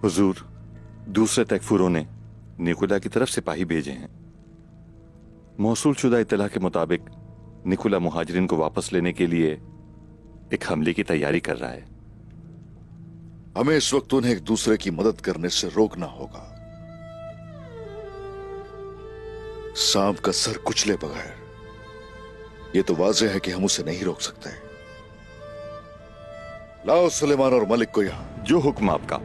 हुजूर, दूसरे तकफुरों ने निकोला की तरफ सिपाही भेजे हैं। मौसूल शुदा इत्तला के मुताबिक निकोला मुहाजिरिन को वापस लेने के लिए एक हमले की तैयारी कर रहा है। हमें इस वक्त उन्हें एक दूसरे की मदद करने से रोकना होगा। सांप का सर कुचले बगैर यह तो वाज़ेह है कि हम उसे नहीं रोक सकते। लाओ सुलेमान और मलिक को यहां। जो हुक्म आपका।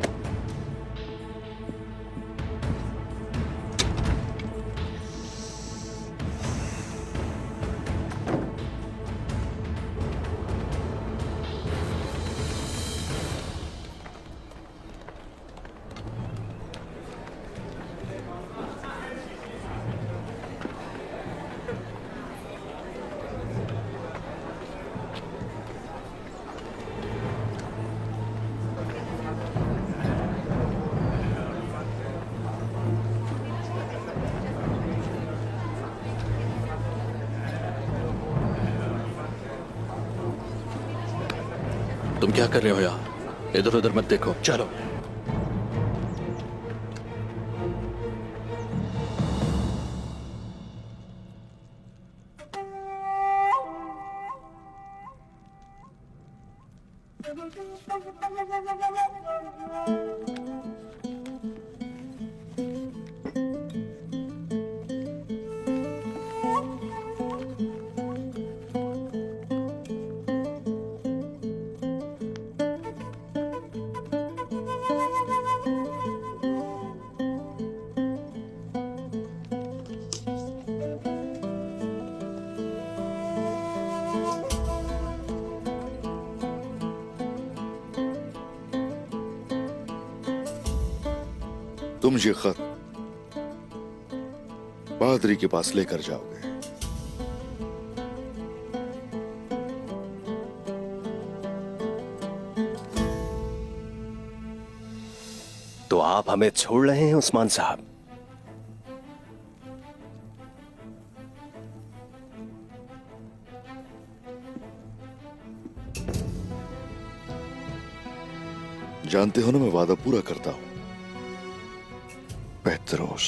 तुम क्या कर रहे हो यहाँ? इधर उधर मत देखो, चलो। तुम ये खत पादरी के पास लेकर जाओगे। तो आप हमें छोड़ रहे हैं उस्मान साहब? जानते हो ना, मैं वादा पूरा करता हूं। बेहतरोस,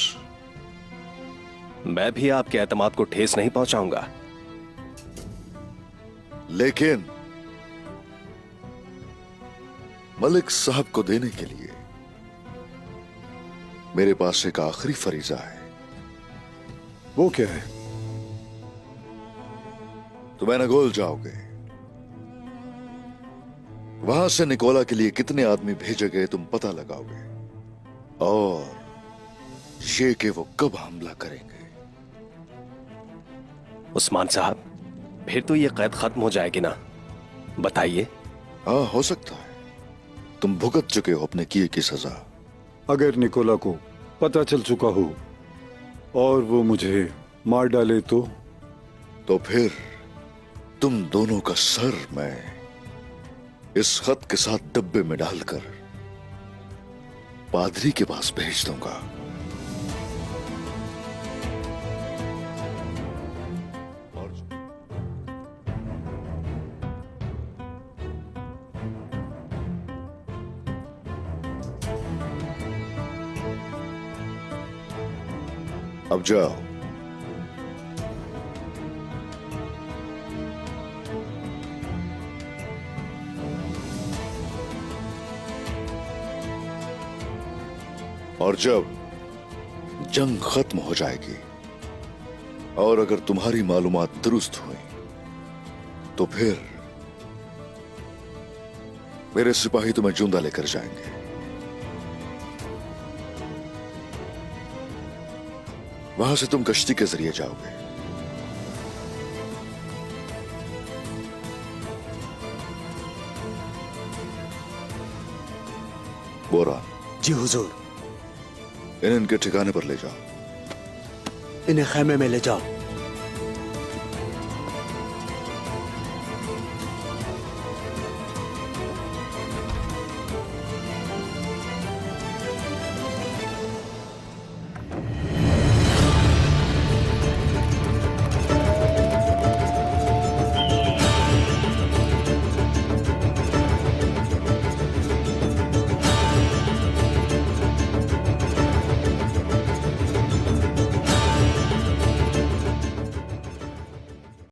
मैं भी आपके एतमाद को ठेस नहीं पहुंचाऊंगा। लेकिन मलिक साहब को देने के लिए मेरे पास एक आखिरी फरीजा है। वो क्या है? तुम एनागोल जाओगे। वहां से निकोला के लिए कितने आदमी भेजे गए तुम पता लगाओगे, और ये कि वो कब हमला करेंगे। उस्मान साहब, फिर तो ये कैद खत्म हो जाएगी ना? बताइए। हाँ, हो सकता है। तुम भुगत चुके हो अपने किए की सजा। अगर निकोला को पता चल चुका हो और वो मुझे मार डाले तो फिर तुम दोनों का सर मैं इस खत के साथ डब्बे में डालकर पादरी के पास भेज दूंगा। अब जाओ। और जब जंग खत्म हो जाएगी और अगर तुम्हारी मालूमात दुरुस्त हुई तो फिर मेरे सिपाही तुम्हें जिंदा लेकर जाएंगे। वहां से तुम कश्ती के जरिए जाओगे। बोरा, जी हुजूर। इन्हें इनके ठिकाने पर ले जाओ। इन्हें खैमे में ले जाओ।